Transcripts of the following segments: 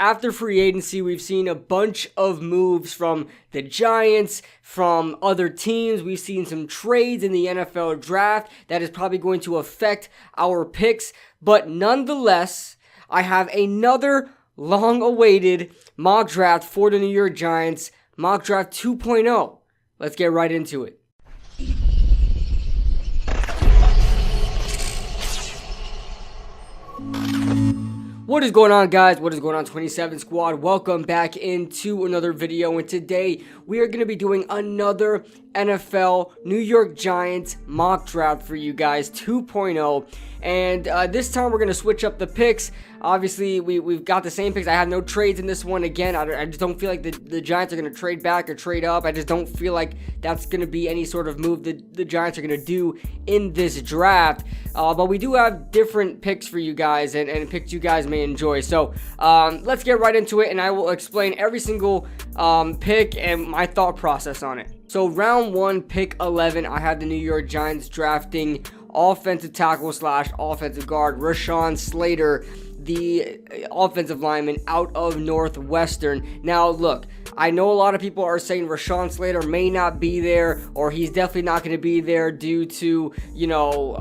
after free agency, we've seen a bunch of moves from the Giants, from other teams. We've seen some trades in the NFL draft that is probably going to affect our picks. But nonetheless, I have another long-awaited mock draft for the New York Giants, mock draft 2.0. Let's get right into it. What is going on, guys? What is going on, 27 Squad? Welcome back into another video, and today we are going to be doing another NFL New York Giants mock draft for you guys, 2.0. And this time we're going to switch up the picks. Obviously, we've got the same picks. I have no trades in this one. Again, I just don't feel like the Giants are going to trade back or trade up. I just don't feel like that's going to be any sort of move that the Giants are going to do in this draft. But we do have different picks for you guys and picks you guys may enjoy. So let's get right into it, and I will explain every single pick and my thought process on it. So round 1, pick 11, I had the New York Giants drafting offensive tackle / offensive guard Rashawn Slater, the offensive lineman out of Northwestern. Now, look, I know a lot of people are saying Rashawn Slater may not be there, or he's definitely not going to be there due to, you know,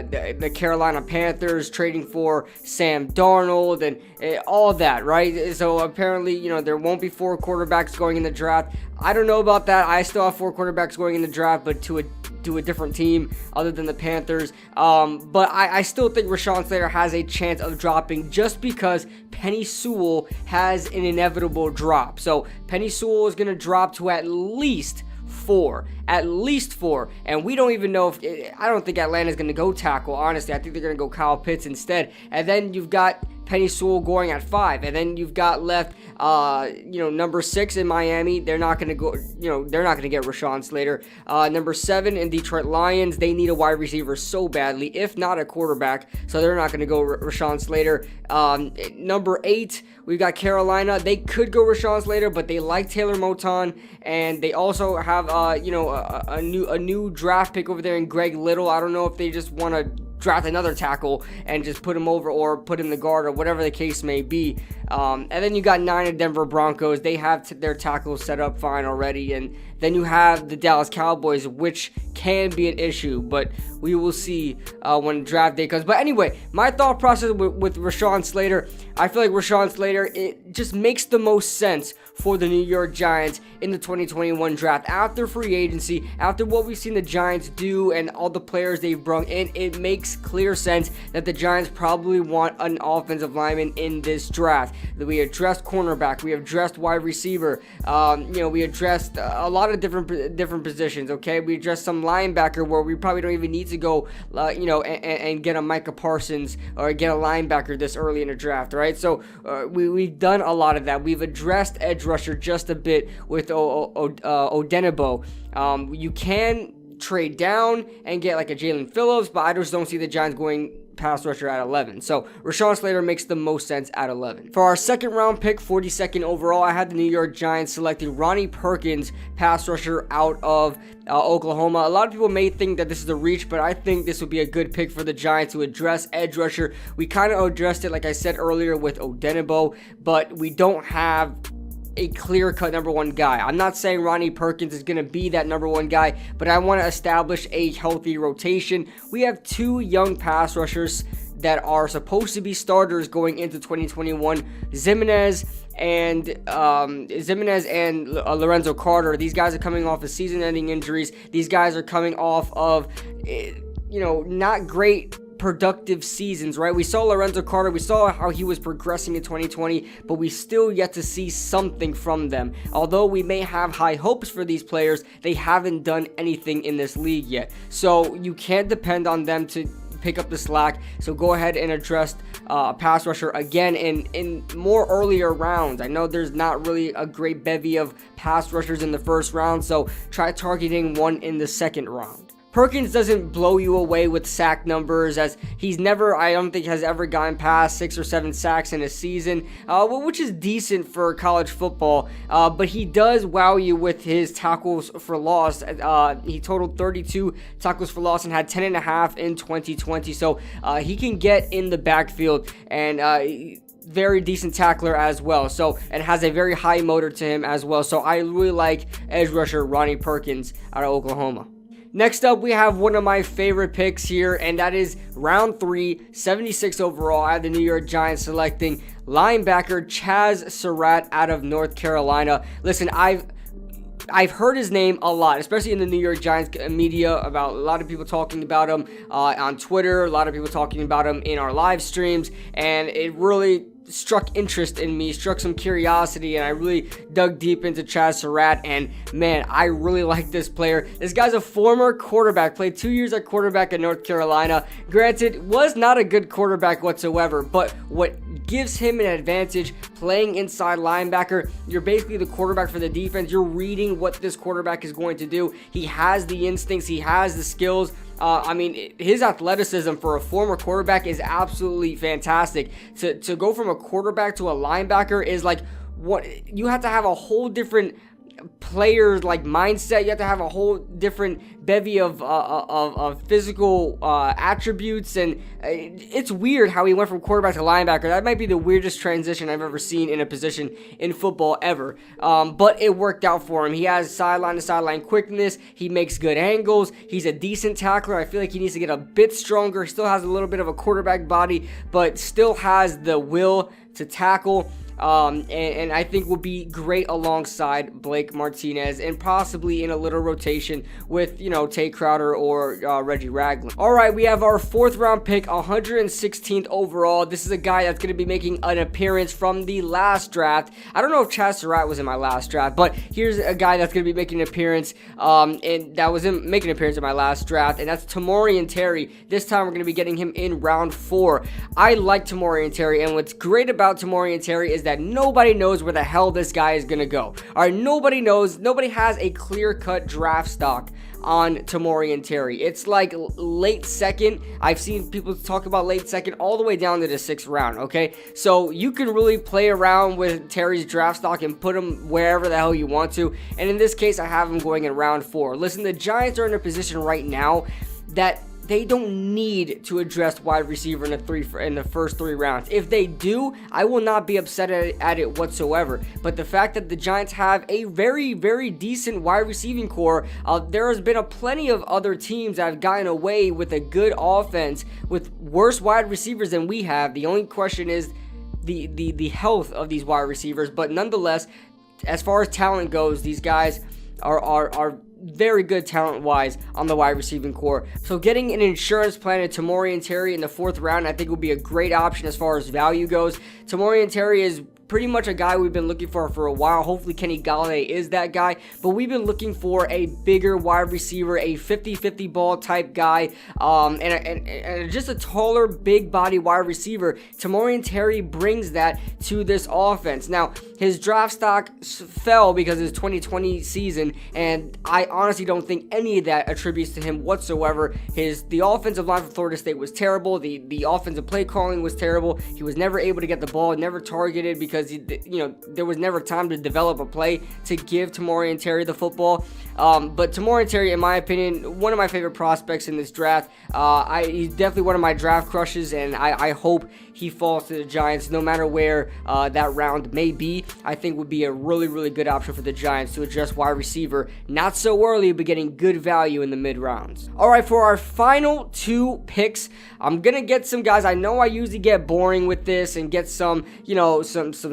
the Carolina Panthers trading for Sam Darnold and all that, right? So apparently, you know, there won't be 4 quarterbacks going in the draft. I don't know about that. I still have 4 quarterbacks going in the draft, but to a different team other than the Panthers. But I still think Rashawn Slater has a chance of dropping just because Penei Sewell has an inevitable drop. So Penei Sewell is going to drop to at least 4. And we don't even know I don't think Atlanta's going to go tackle, honestly. I think they're going to go Kyle Pitts instead. And then you've got Penei Sewell going at 5, and then you've got left, number 6 in Miami. They're not going to go, they're not going to get Rashawn Slater. Number 7 in Detroit Lions. They need a wide receiver so badly, if not a quarterback. So they're not going to go Rashawn Slater. Number 8, we've got Carolina. They could go Rashawn Slater, but they like Taylor Moton, and they also have, a new draft pick over there in Greg Little. I don't know if they just want to draft another tackle and just put him over or put him the guard or whatever the case may be. And then you got 9 of Denver Broncos. They have their tackles set up fine already. And then you have the Dallas Cowboys, which can be an issue, but we will see when draft day comes. But anyway, my thought process with Rashawn Slater, I feel like Rashawn Slater, it just makes the most sense for the New York Giants in the 2021 draft. After free agency, after what we've seen the Giants do and all the players they've brought in, it makes clear sense that the Giants probably want an offensive lineman in this draft. We addressed cornerback, we addressed wide receiver, we addressed a lot of different positions, okay? We addressed some linebacker where we probably don't even need to go, and get a Micah Parsons or get a linebacker this early in the draft, right? So we've done a lot of that. We've addressed edge rusher just a bit with Odenigbo. You can trade down and get like a Jalen Phillips, but I just don't see the Giants going pass rusher at 11. So Rashawn Slater makes the most sense at 11. For our second round pick, 42nd overall, I had the New York Giants selecting Ronnie Perkins, pass rusher out of Oklahoma. A lot of people may think that this is a reach, but I think this would be a good pick for the Giants to address edge rusher. We kind of addressed it, like I said earlier, with Odenigbo, but we don't have a clear-cut number 1 guy. I'm not saying Ronnie Perkins is going to be that number 1 guy, but I want to establish a healthy rotation. We have 2 young pass rushers that are supposed to be starters going into 2021. Zimenez and Lorenzo Carter. These guys are coming off of season-ending injuries. These guys are coming off of, not great productive seasons, right? We saw Lorenzo Carter, we saw how he was progressing in 2020, but we still yet to see something from them. Although we may have high hopes for these players, they haven't done anything in this league yet. So you can't depend on them to pick up the slack. So go ahead and address pass rusher again in more earlier rounds. I know there's not really a great bevy of pass rushers in the first round, so try targeting one in the second round. Perkins doesn't blow you away with sack numbers, as he's never, I don't think, has ever gotten past 6 or 7 sacks in a season, which is decent for college football, but he does wow you with his tackles for loss. He totaled 32 tackles for loss and had 10.5 in 2020, so he can get in the backfield, and very decent tackler as well. So, and has a very high motor to him as well. So I really like edge rusher Ronnie Perkins out of Oklahoma. Next up, we have one of my favorite picks here, and that is round 3, 76 overall. I have the New York Giants selecting linebacker Chaz Surratt out of North Carolina. Listen, I've heard his name a lot, especially in the New York Giants media, about a lot of people talking about him on Twitter, a lot of people talking about him in our live streams, and it really struck interest in me, struck some curiosity, and I really dug deep into Chaz Surratt, and man, I really like this player. This guy's a former quarterback, played 2 years at quarterback at North Carolina. Granted, was not a good quarterback whatsoever, but what gives him an advantage playing inside linebacker, you're basically the quarterback for the defense. You're reading what this quarterback is going to do. He has the instincts, he has the skills. I mean, his athleticism for a former quarterback is absolutely fantastic. To go from a quarterback to a linebacker is like, what, you have to have a whole different players like mindset. You have to have a whole different bevy of physical attributes, and it's weird how he went from quarterback to linebacker. That might be the weirdest transition I've ever seen in a position in football ever, but it worked out for him. He has sideline to sideline quickness. He makes good angles. He's a decent tackler. I feel like he needs to get a bit stronger. He still has a little bit of a quarterback body, but still has the will to tackle. And I think will be great alongside Blake Martinez, and possibly in a little rotation with, Tate Crowder or Reggie Ragland. All right, we have our 4th round pick, 116th overall. This is a guy that's going to be making an appearance from the last draft. I don't know if Chaz Surratt was in my last draft, but here's a guy that's going to be making an appearance, and that was making an appearance in my last draft, and that's Tamorrion Terry. This time we're going to be getting him in round 4. I like Tamorrion Terry, and what's great about Tamorrion Terry is that nobody knows where the hell this guy is going to go. All right, nobody knows. Nobody has a clear-cut draft stock on Tamorrion Terry. It's like late second. I've seen people talk about late second all the way down to the 6th round, okay? So you can really play around with Terry's draft stock and put him wherever the hell you want to. And in this case, I have him going in round 4. Listen, the Giants are in a position right now that they don't need to address wide receiver in the first 3 rounds. If they do, I will not be upset at it whatsoever. But the fact that the Giants have a very, very decent wide receiving core, there has been plenty of other teams that have gotten away with a good offense with worse wide receivers than we have. The only question is the health of these wide receivers. But nonetheless, as far as talent goes, these guys are very good talent-wise on the wide receiving core. So getting an insurance plan to Tamorrion Terry in the 4th round, I think would be a great option as far as value goes. Tamorrion Terry is pretty much a guy we've been looking for a while. Hopefully Kenny Galladay is that guy, but we've been looking for a bigger wide receiver, a 50-50 ball type guy, and just a taller, big body wide receiver. Tamorrion Terry brings that to this offense. Now, his draft stock fell because of his 2020 season, and I honestly don't think any of that attributes to him whatsoever. The offensive line for Florida State was terrible. The offensive play calling was terrible. He was never able to get the ball, never targeted because there was never time to develop a play to give Tamorrion Terry the football. But Tamorrion Terry, in my opinion, one of my favorite prospects in this draft. He's definitely one of my draft crushes, and I hope he falls to the Giants no matter where that round may be. I think would be a really, really good option for the Giants to address wide receiver. Not so early, but getting good value in the mid-rounds. All right, for our final 2 picks, I'm going to get some guys. I know I usually get boring with this and get some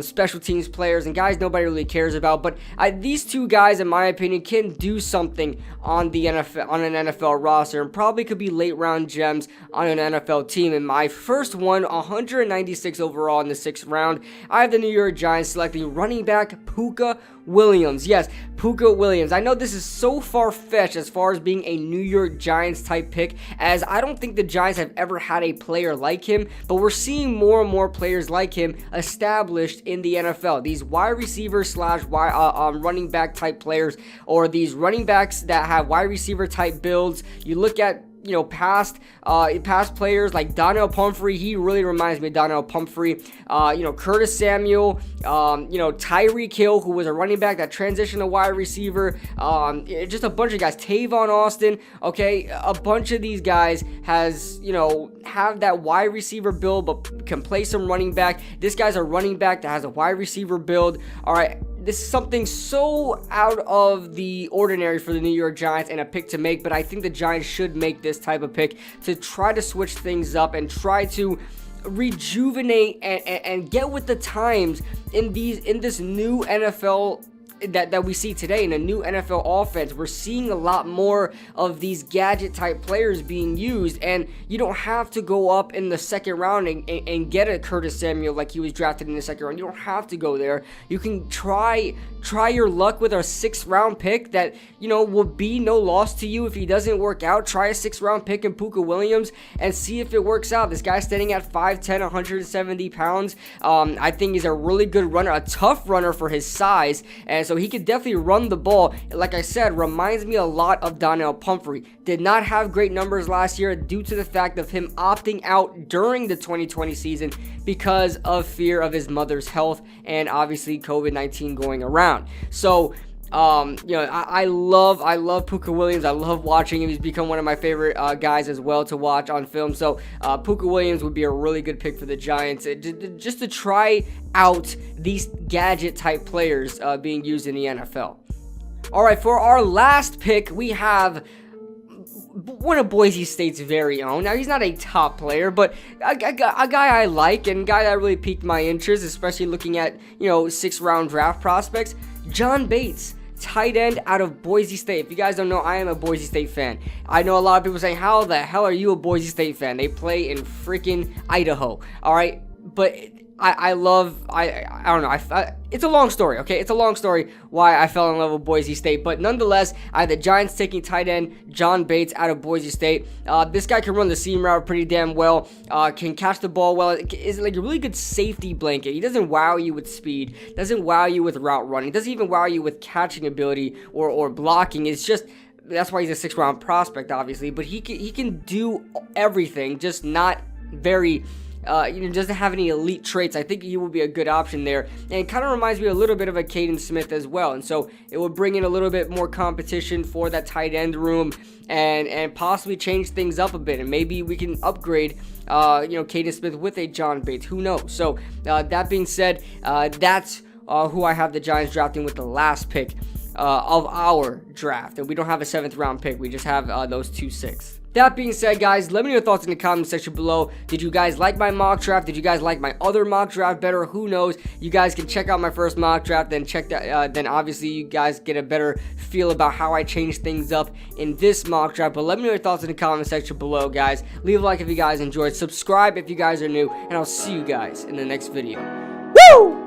special teams players and guys nobody really cares about, but these 2 guys, in my opinion, can do something on the NFL, on an NFL roster, and probably could be late round gems on an NFL team. And my first one, 196 overall in the 6th round, I have the New York Giants selecting running back Puka Williams. Yes, Puka Williams. I know this is so far-fetched as far as being a New York Giants type pick, as I don't think the Giants have ever had a player like him, but we're seeing more and more players like him established in the NFL. These wide receiver slash running back type players, or these running backs that have wide receiver type builds. You look at past players like Donnell Pumphrey. He really reminds me of Donnell Pumphrey. Curtis Samuel, Tyreek Hill, who was a running back that transitioned to wide receiver. Just a bunch of guys. Tavon Austin. Okay, a bunch of these guys have that wide receiver build, but can play some running back. This guy's a running back that has a wide receiver build. All right. This is something so out of the ordinary for the New York Giants and a pick to make, but I think the Giants should make this type of pick to try to switch things up and try to rejuvenate and get with the times in this new NFL that we see today. In a new NFL offense, we're seeing a lot more of these gadget type players being used, and you don't have to go up in the second round and get a Curtis Samuel like he was drafted in the second round. You don't have to go there. You can try your luck with a 6th round pick that will be no loss to you. If he doesn't work out, try a 6th round pick in Puka Williams and see if it works out. This guy's standing at 5'10", 170 pounds. I think he's a really good runner, a tough runner for his size, and so he could definitely run the ball. Like I said, reminds me a lot of Donnell Pumphrey. Did not have great numbers last year due to the fact of him opting out during the 2020 season because of fear of his mother's health and obviously COVID-19 going around. So I love Puka Williams. I love watching him. He's become one of my favorite guys as well to watch on film. So Puka Williams would be a really good pick for the Giants, just to try out these gadget type players being used in the NFL. All right, for our last pick, we have one of Boise State's very own. Now, he's not a top player, but a guy I like and a guy that really piqued my interest, especially looking at 6th round draft prospects. John Bates, tight end out of Boise State. If you guys don't know, I am a Boise State fan. I know a lot of people saying, how the hell are you a Boise State fan? They play in freaking Idaho. All right, but I don't know. It's a long story, okay? It's a long story why I fell in love with Boise State. But nonetheless, I had the Giants taking tight end John Bates out of Boise State. This guy can run the seam route pretty damn well. Can catch the ball well. Is like a really good safety blanket. He doesn't wow you with speed. Doesn't wow you with route running. Doesn't even wow you with catching ability or blocking. It's just... That's why he's a 6th round prospect, obviously. But he can do everything, just not very... doesn't have any elite traits. I think he will be a good option there. And it kind of reminds me a little bit of a Caden Smith as well. And so it will bring in a little bit more competition for that tight end room and possibly change things up a bit. And maybe we can upgrade, Caden Smith with a John Bates. Who knows? So that being said, that's who I have the Giants drafting with the last pick of our draft. And we don't have a 7th round pick. We just have those 2 6th. That being said, guys, let me know your thoughts in the comment section below. Did you guys like my mock draft? Did you guys like my other mock draft better? Who knows? You guys can check out my first mock draft, then check that. Then obviously you guys get a better feel about how I change things up in this mock draft. But let me know your thoughts in the comment section below, guys. Leave a like if you guys enjoyed. Subscribe if you guys are new, and I'll see you guys in the next video. Woo!